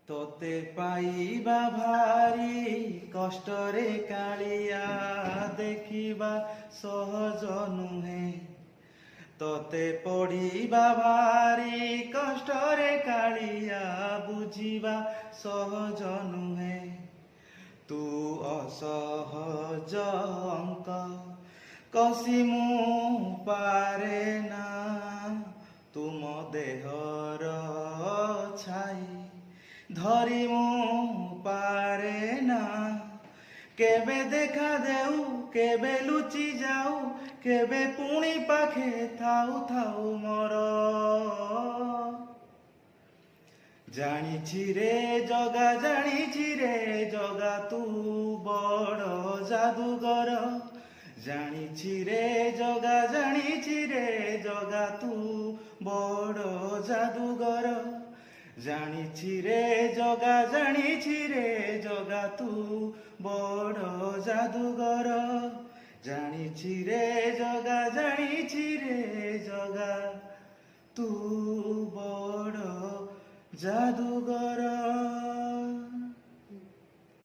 তোতে পাইবা ভারি কষ্টরে কাଳିয়া দেখিবা সহজ নুহে তোতে পড়িবা ভারি কষ্টরে কাଳିয়া বুঝিবা সহজ নুহে তু অসহজ অঙ্ক কষি ମୁଁ ପାରେ ନା ତୁମ ଦେହର ଛାଇ ଧରି ମୁଁ ପାରେ ନା କେବେ ଦେଖା ଦେଉ କେବେ ଲୁଚି ଯାଉ କେବେ ପୁଣି ପାଖେ ଥାଉ ଥାଉ ମୋର ଜାଣିଛି ରେ ଜଗା ତୁ ବଡ଼ ଜାଦୁଗର ଜାଣିଛି ରେ ଜଗା ତୁ ବଡ଼ ଜାଦୁଗର ଜାଣିଛି ରେ ଜଗା ତୁ ବଡ଼ ଜାଦୁଗର ଜାଣିଛି ରେ ଜଗା ତୁ ବଡ଼ ଜାଦୁଗର।